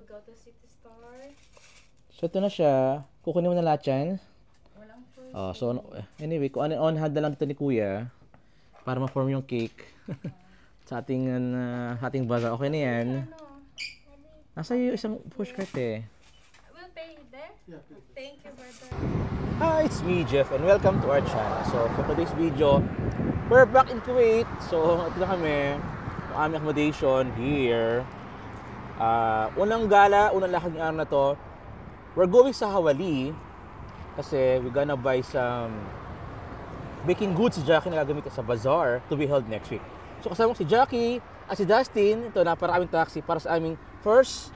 Go to City Store. So ito na siya. Kukunin mo na lahat yan. Walang choice. So anyway, kung on hand na lang ito ni Kuya para ma-form yung cake. sa ating bazaar. Okay na yan. Nasa iyo isang pushcart eh. We'll pay there? Yeah. Thank you, brother. Hi, it's me, Jeff, and welcome to our channel. So for today's video, we're back in Kuwait. So ito na kami. Yung aming accommodation here. Unang lakad ng araw na to, we're going sa Hawali kasi we're gonna buy some baking goods si Jackie na gagamit sa bazaar to be held next week. So kasama ko si Jackie at si Dustin. Ito na para kaming taxi para sa aming first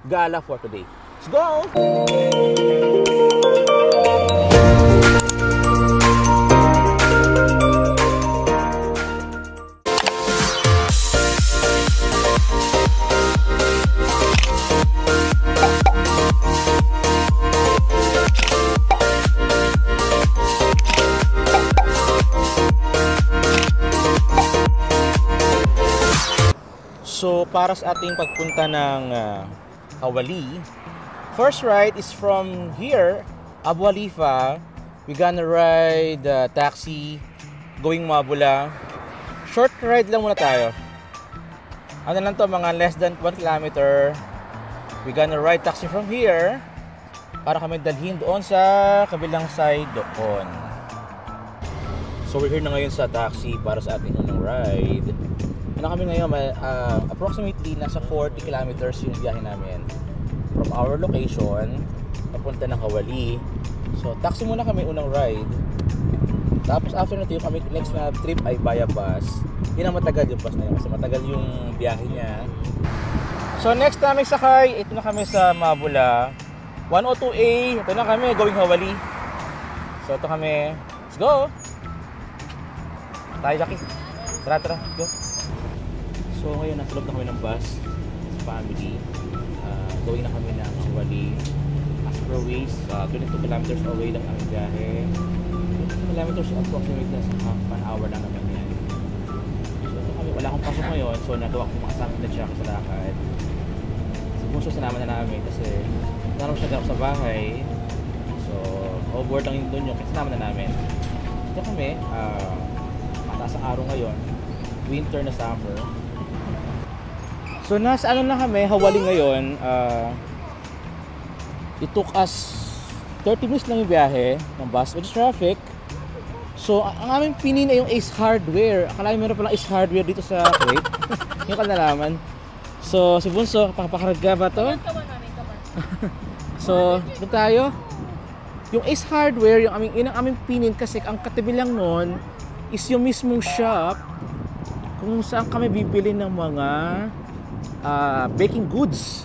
gala for today. Let's go! So, para sa ating pagpunta ng Hawali, first ride is from here, Abu Halifa. We're gonna ride taxi going Mabula. Short ride lang muna tayo. Ano lang to, mga less than 1 kilometer. We're gonna ride taxi from here para kami dalhin doon sa kabilang side doon. So, we're here na ngayon sa taxi para sa ating unang ride. Ano kami ngayon, approximately nasa 40 kilometers yung biyahe namin from our location papunta ng Hawali. So taxi muna kami unang ride, tapos after nito yung kami next na trip ay via bus. Yun ang matagal yung bus na yun kasi matagal yung biyahe niya. So next namin sakay, ito na kami sa Mabula 102A. Ito na kami going Hawali. So ito kami, let's go tayo, Jackie. Tara, go. So ngayon nasa loob na kami ng bus sa family. Going na kami ng Hawali. As per ways, 22 kilometers away lang ang biyahe. 22 kilometers approximately na sa half an hour lang naman yan. So kami, wala akong pasok ngayon. So nagawa ko mga assignment na siya sa lakad. Si Bunso sinama na namin kasi naroon siya sa bahay. So overboard lang yung doon yung sinama na namin. Ito kami, mataas ang araw ngayon. Winter na summer. So nasa ano na kami, Hawali ngayon. It took us 30 minutes lang yung biyahe ng bus with traffic. So ang aming pinin ay yung Ace Hardware. Akala meron palang Ace Hardware dito sa Kuwait. Yung kanalaman. So si Bunso, papakarga ba to? Come on. So doon tayo. Yung Ace Hardware, yung aming pinin kasi ang katabi lang nun is yung mismong shop kung saan kami bibili ng mga baking goods.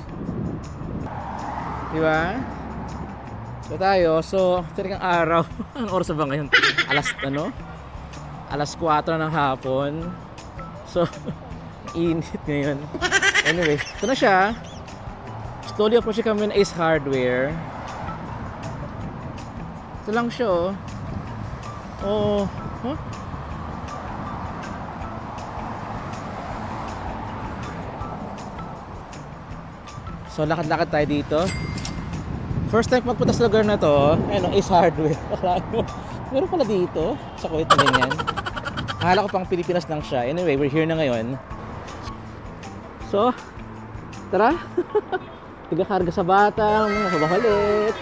Diba? So tayo, so talagang araw. Anong oras ba ngayon? Alas 4 ng hapon. So init ngayon. Anyway, ito na siya. Slowly approach kami ng Ace Hardware. Ito lang siya. Oh, huh? So lakad-lakad tayo dito. First time magpunta sa lugar na to, ayun, Ace Hardware. Meron pala dito sa Kuwait na ganyan. Akala ko pang Pilipinas lang siya. Anyway, we're here na ngayon. So, tara. Tigakarga sa batang, mababalit.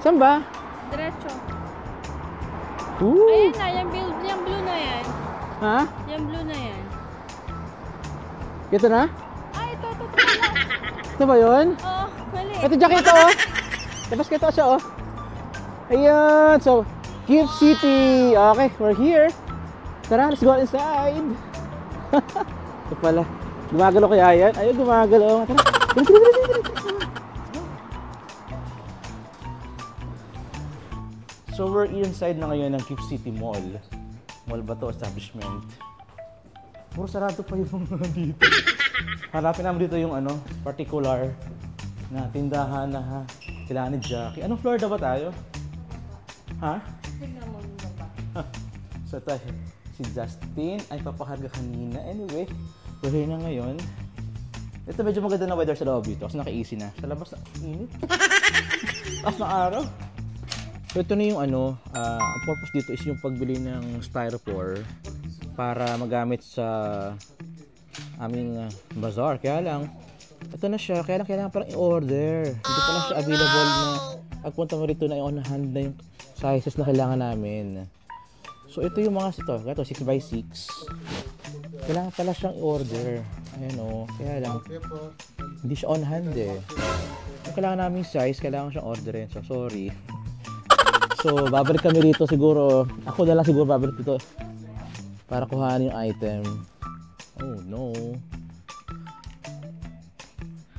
Saan ba? Diretso. Ooh. Ayan na, yung blue na yan. Ha? Yung blue na yan. Ito na? Ah, ito. Ito ba yun? Oh, mali. Ito, Jackie, ito oh. Tapos kito siya oh. Ayan. So, Gift City. Okay, we're here. Tara, let's go inside. Ito pala. Gumagalo kaya yan? Ayun, gumagalo. Tara. So, we're inside na ngayon ng Gift City Mall. Mall ba to? Establishment. Puro sarado pa yung dito. Hanapin namin dito yung particular na tindahan na kailangan ni Jackie. Anong floor daw ba tayo? Ha? Tignan mo yung baba. So tayo, si Justin ay papakarga kanina. Anyway, we're here na ngayon. Ito medyo maganda na weather sa loob dito kasi naka-AC na. Sa labas na init. Taas ng araw. So ito na yung ano, ang purpose dito is yung pagbili ng styrofoam para magamit sa aming bazaar. Kaya lang, ito na siya. Kaya lang kailangan parang i-order. Hindi pa lang siya available na pagpunta mo rito na on hand na yung sizes na kailangan namin. So ito yung mga ito. Ito 6x6. Kailangan pala siyang i-order. Ayan o. Kaya lang, hindi siya on hand eh. Kung kailangan namin size, kailangan siyang orderin. So sorry. So babalik kami rito siguro. Ako na lang siguro babalik dito para kuhanin yung item. Oh no.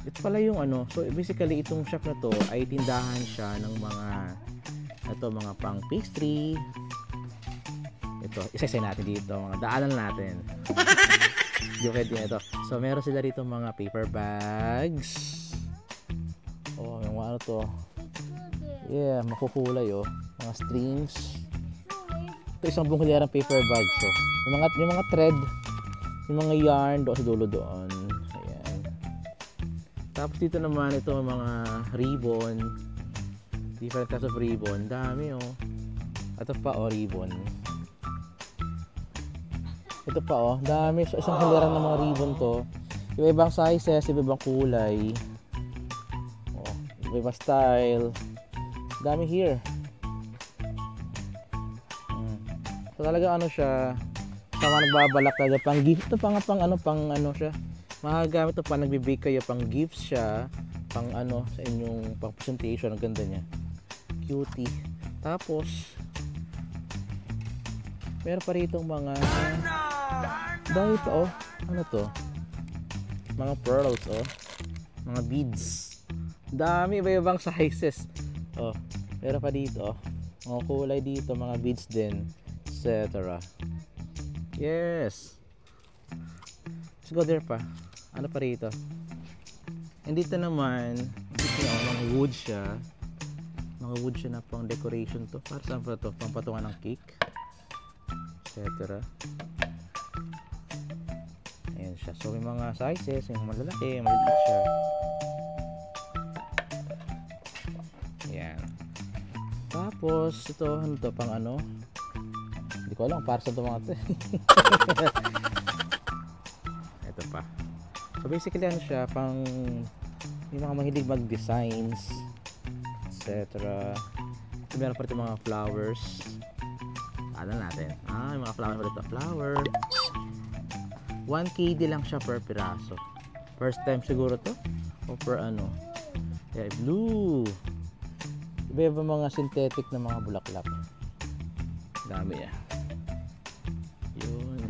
Ito pala yung ano. So basically itong shop na to ay tindahan siya ng mga pang pastry. Ito, isa-isa natin dito, mga daanan natin. Di okay din ito. So meron sila dito mga paper bags. Oh, yung ano to. Yeah, makukulay oh. Mga strings. Ito isang buong hilarang paper bag. So, yung mga thread, yung mga yarn doon sa dulo doon. Ayan. Tapos dito naman ito mga ribbon. Different types of ribbon. Dami oh. Ito pa oh, ribbon. Ito pa oh, dami. So, isang hilarang ng mga ribbon to. Iba-ibang sizes, iba-ibang kulay. Oh, iba-ibang style. Dami here. So talaga ano siya, sa mga nagbabalak talaga pang gift to, pang ano siya. Magagamit to pang nagbe-bake kayo, pang gifts siya, pang ano sa inyong pang presentation, ang ganda niya. Cutie. Tapos meron pa rito mga dahil pa oh, ano to? Mga pearls oh. Mga beads. Dami iba-ibang sizes. Oh, meron pa dito oh. Mga kulay dito, mga beads din, etc. Yes. Let's go there pa. Ano pa rito? And dito naman, dito na mga wood siya. Mga wood siya na pang decoration to. Para saan pa to? Pang patungan ng cake, etc. Ayan siya. So may mga sizes, yung malalaki, maliliit siya. Ayan. Tapos ito, ano to, pang ano? Hindi ko alam para sa ito mga ito. Ito pa. So basically ano siya, pang yung mga mahilig mag-designs, etc. So, meron pa rin mga flowers. Ano natin? Yung mga flowers pa rin. Flower. 1KD lang siya per piraso. First time siguro to? O per ano? Yeah, blue. Iba-iba mga synthetic na mga bulaklak. Dami ah. Yun.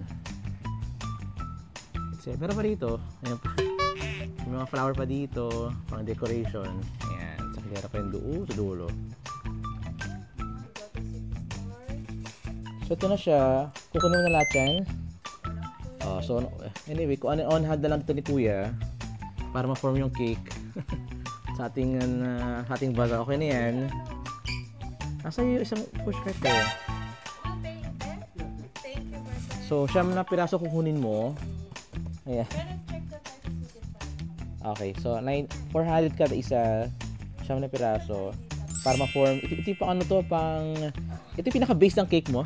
Meron pa dito. Ayan pa. May mga flower pa dito. Pang decoration. Ayan. Sa hilera pa yung sa dulo. So ito na siya. Kukunin mo na lahat yan. So anyway, kung on hand na lang ito ni Kuya para ma-form yung cake. Sa ating bazaar. Okay na yan. Nasa yung isang push cart ko. So, siyam na piraso kukunin mo. Ayan. Okay. So, 400 kada isa. Siyam na piraso. Para ma-form. Ito yung pang ano to, ito yung pinaka-base ng cake mo.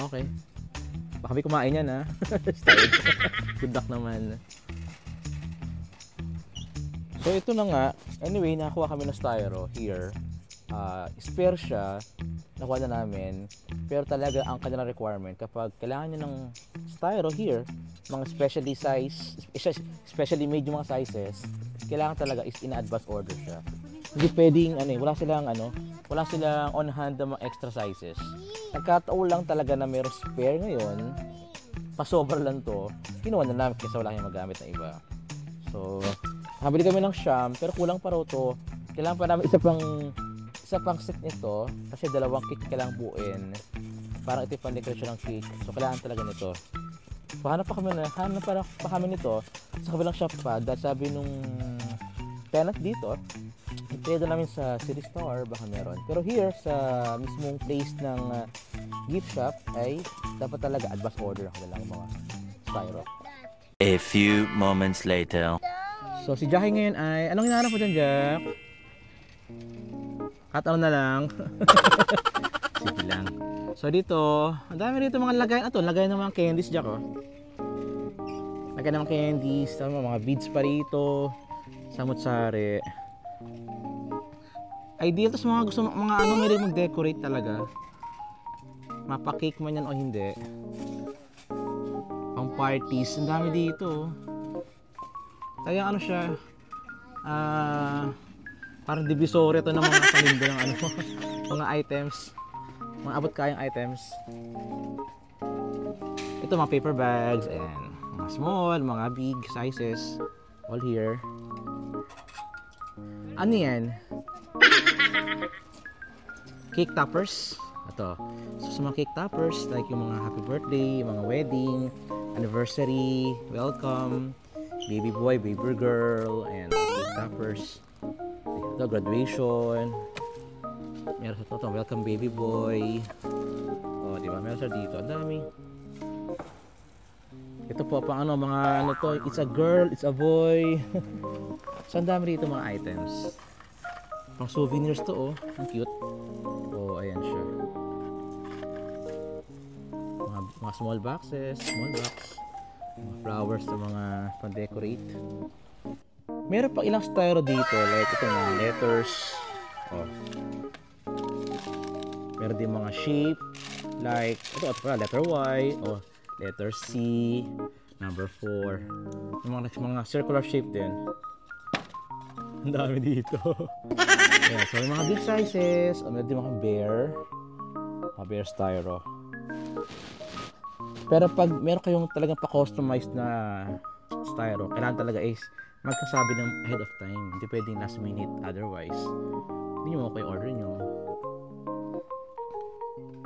Okay. Baka may kumain yan ha. Good luck naman. So ito na nga, anyway, nakakuha kami ng styro here. Spare siya, nakuha na namin. Pero talaga ang kanilang requirement, kapag kailangan nyo ng styro here, mga specially made yung mga sizes, kailangan talaga is in-advance order siya. Hindi pwedeng, wala silang on hand na mga extra sizes. Nagkataon lang talaga na mayroong spare ngayon, pasobra lang to, kinuha na namin kasi wala kayong magamit na iba. So, nakabili kami ng siyam, pero kulang pa raw to. Kailangan pa namin isa pang set nito, kasi dalawang cake kailangan buuin. Parang ito yung pang-decoration ng cake. So, kailangan talaga nito. So, hanap pa kami nito sa kabilang shop pa, dahil sabi nung tenant dito, ito namin sa City Star, baka meron. Pero here, sa mismong place ng gift shop, ay dapat talaga advance order ang kanilang mga styro. A few moments later. So si Jackie ngayon ay, anong hinahanap mo dyan, Jack? At ano na lang? Sige lang. So dito, ang dami dito mga lagayan. Ito, lagayan ng mga candies, Jack, oh. Lagayan ng mga candies, mga beads pa rito. Samut-sari. Ideal to sa mga gusto, mga ano, may rin mag-decorate talaga. Mapa-cake man yan o hindi. Pang parties, ang dami dito. Kaya ano siya, parang divisory to ng mga kalindo ng ano, mga items, mga abot kayang items. Ito mga paper bags, and mga small, mga big sizes, all here. Ano yan? Cake toppers. Ito. So sa mga cake toppers, like yung mga happy birthday, mga wedding, anniversary, welcome, baby boy, baby girl, and cake toppers. Ito, graduation. Meron sa ito, welcome baby boy. O, di ba? Meron sa dito. Ang dami. Ito po, pang ano, mga ano to, it's a girl, it's a boy. So, ang dami dito mga items. Pang souvenirs to, oh. Ang cute. Oh, ayan siya. Mga small boxes, small box. Mga flowers na mga pang-decorate. Meron pa ilang styro dito, like ito mga letters. Oh. Meron din mga shape, like ito letter Y, oh, letter C, number 4. Yung mga circular shape din. Ang dami dito. Yeah, so yung mga big sizes, meron din mga bear styro. Pero pag meron kayong talagang pa-customized na styro, kailangan talaga is magkasabi ng ahead of time. Hindi pwedeng last minute, otherwise hindi nyo okay order nyo.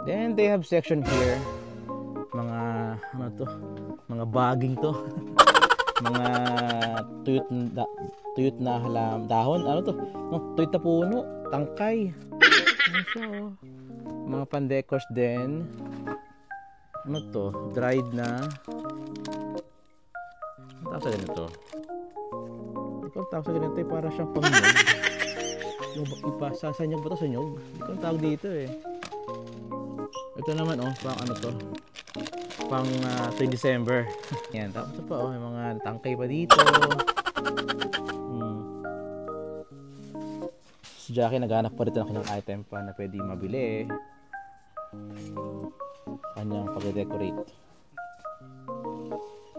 Then they have section here, mga ano to, mga bagging to. Mga tuyot na dahon, ano to, tuyot na puno, tangkay. Ano siya, oh. Mga pandecors din. Ano to, dried na. Ang tawag sa ganito. Hindi ko ang tawag sa ganito eh, para siyang pangnyog. Sasanyog ba ito sa nyog? Hindi ko ang tawag dito eh. Ito naman oh, pang ano to, pang 3 December. Yan, tapos pa oh, may mga tangkay pa dito. Si Jackie naghanap pa rito ng kanyang item pa na pwede mabili. Kanyang pag-decorate.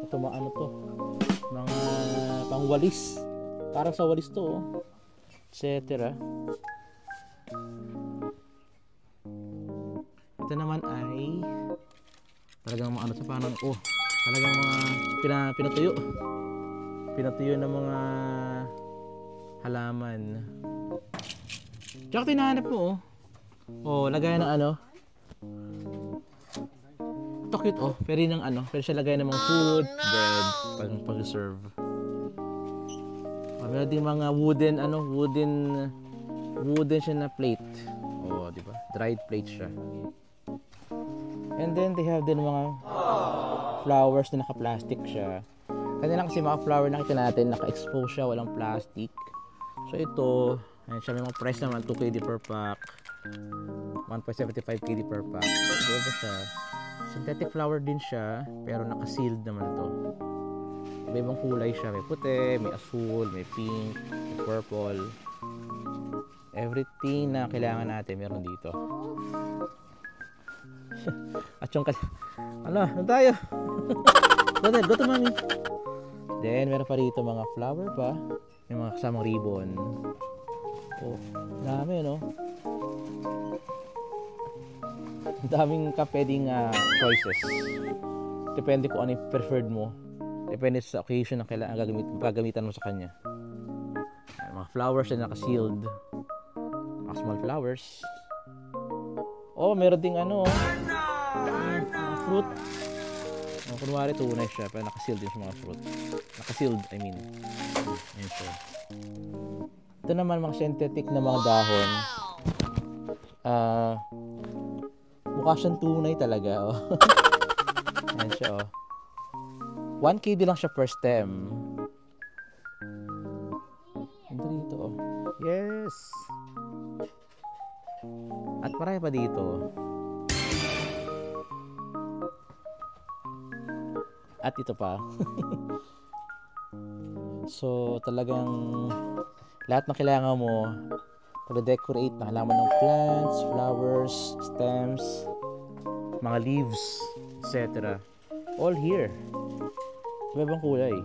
Ito mga ano to, mga pang walis. Parang sa walis to oh. Etc. Ito naman ay talagang mga ano sa paano, oh, talagang mga pinatuyo ng mga halaman. Tsaka tinahanap mo oh, lagay ng ano, ito cute oh, pwede ng ano, pwede siya lagay ng mga food, bread, pag-serve. Meron din mga wooden ano, wooden siya na plate. Oh, di ba? Dried plate siya. And then they have din mga flowers na naka-plastic siya. Kanina kasi mga flower nakita natin, naka-expose siya, walang plastic. So ito, ayan siya, may mga price naman, 2 KD per pack, 1.75 KD per pack. Diba ba siya? Synthetic flower din siya, pero naka-sealed naman to. May ibang kulay siya, may puti, may asul, may pink, may purple. Everything na kailangan natin meron dito. At yung ano tayo? Go to mommy. Then meron pa rito mga flower pa, may mga kasamang ribbon. Oh, dami no. Daming ka pwedeng choices. Depende kung ano yung preferred mo. Depende sa occasion na kailangan gagamitan mo sa kanya. Mga flowers na naka-sealed. Mga small flowers. Oh, meron ding ano, mga fruit. Oh, kunwari tunay siya, pero naka-sealed din sa mga fruit. Naka-sealed, I mean. Ayan siya. Ito naman mga synthetic na mga dahon. Mukha siyang tunay talaga. Oh. Ayan siya, oh. 1 KD lang siya per stem. Ando dito. Oh. Yes! At marami pa dito. At ito pa. So, talagang lahat ng kailangan mo pag-decorate na halaman ng plants, flowers, stems, mga leaves, etc. All here. Iba-ibang kulay.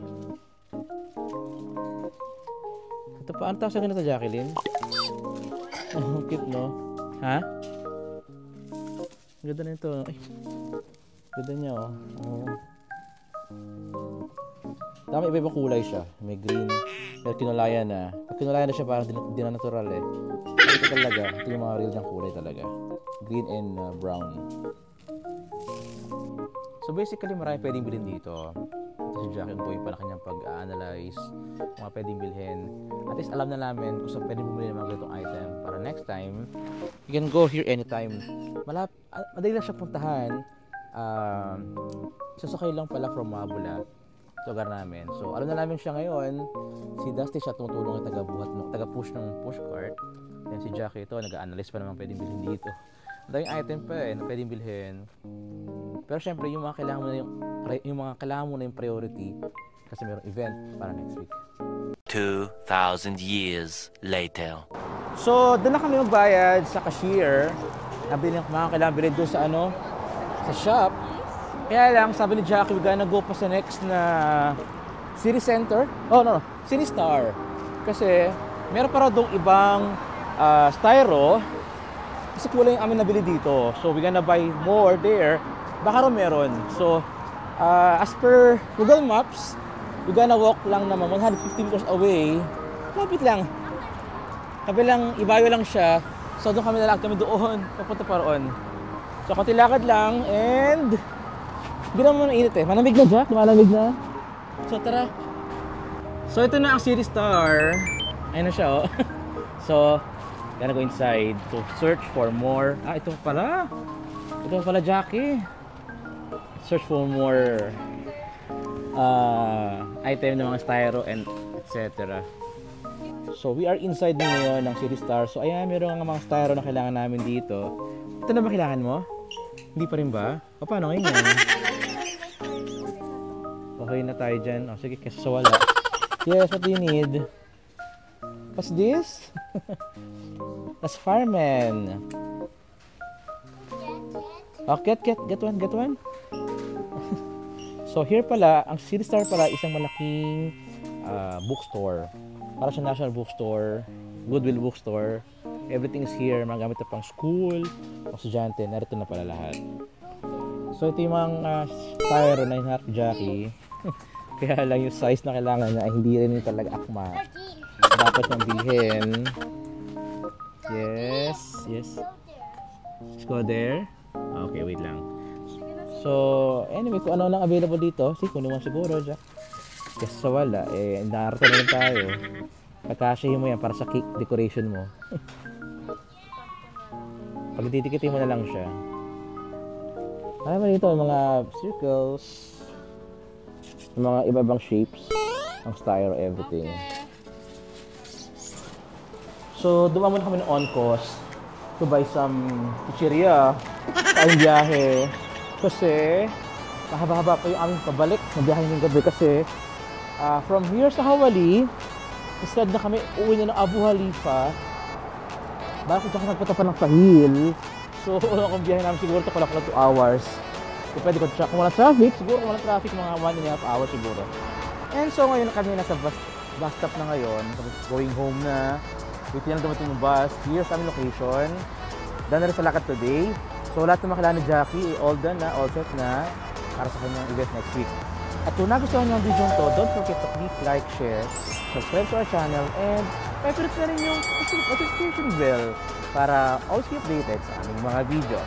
Ito pa, ano tawag sa ganito, Jacqueline? Oh, cute, no? Ha? Ganda na ito. Ay, ganda niya, oh. Oh. Dami iba-ibang kulay siya. May green, pero kinulayan na. Pag kinulayan na siya, parang di na natural eh. Ito talaga, ito yung mga real niyang kulay talaga. Green and brown. So basically, marami pwedeng bilhin dito. Ito si Jackie going pa na kanyang pag-analyze, mga pwedeng bilhin. At least alam na namin kung saan pwedeng bumili ng mga ganitong item. Para next time, you can go here anytime. Madali lang siya puntahan. Sasakay lang pala from Mabula sa lugar namin. So, alam na namin siya ngayon. Si Dusty siya tumutulong ng taga-push ng push cart. Then si Jackie ito, nag-analyze pa naman pwedeng bilhin dito. Ang daming item pa na pwedeng bilhin. Pero syempre, yung mga kailangan mo na yung priority kasi mayroong event para next week. 2,000 years later. So, doon na kami magbayad sa cashier. Nabili ng mga kailangan bilhin doon sa sa shop. Kaya lang, sabi ni Jackie, we're gonna go pa sa next na City Center. Oh, no. City Star. Kasi, meron pa raw doong ibang styro. Kasi kulay yung amin nabili dito. So, we're gonna buy more there. Baka raw meron. So, as per Google Maps, we're gonna walk lang naman 150 meters away. Lapit lang. Kabilang, ibayo lang siya. So, doon kami kami doon. Papunta pa roon. So, konti lakad lang and hindi naman mainit eh. Malamig na, Jack. Malamig na. So, tara. So, ito na ang City Star. Ayun na siya, oh. So, gonna go inside to search for more. Ito pala. Ito pala, Jackie. Search for more item ng mga styro and etc. So, we are inside na ngayon ng City Star. So, ayan, meron nga mga styro na kailangan namin dito. Ito na ba kailangan mo? Hindi pa rin ba? O, paano ngayon yan? Okay na tayo dyan. O, sige, kasi sa wala. Yes, what do you need? What's this? That's fireman. Oh, get one. So, here pala, ang City Star pala, isang malaking bookstore. Para sa National Bookstore, Goodwill Bookstore. Everything is here. Mga gamit na pang school, estudyante, narito na pala lahat. So, ito yung mga styro na hinahanap ni Jackie. Kaya lang yung size na kailangan niya ay hindi rin yung talaga akma. Dapat nang bilhin. Yes. Let's go there. Okay, wait lang. So, anyway, kung ano lang available dito, kunin mo siguro, Jack. Kasi sa wala, narito na lang tayo. Pagkasyahin mo yan para sa cake decoration mo. Pagdidikitin mo na lang siya. Marami dito, mga circles, mga iba-ibang shapes, ang style, everything. So, dumaan muna kami ng on-cost to buy some chichirya tayong biyahe. Kasi, mahaba-haba pa yung aming pabalik na biyahe ng gabi kasi from here sa Hawali, instead na kami uwi na ng Abu Halifa, bakit ko dyan nagpunta pa ng Fahil. So, kung biyahe namin siguro ito pala 2 hours. So, pwede ko check. Kung walang traffic, siguro kung walang traffic, mga 1.5 hours siguro. And so, ngayon kami nasa bus stop na ngayon. Going home na. Waiting lang dumating yung bus. Here's aming location. Done na rin sa lakad today. So, lahat ng mga kailangan ni Jackie, all done na, all set na para sa kanyang event next week. At kung nagustuhan niyo ang video nito, don't forget to click like, share, subscribe to our channel, and i-press na rin yung notification bell para always be updated sa aming mga video.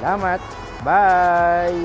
Salamat! Bye!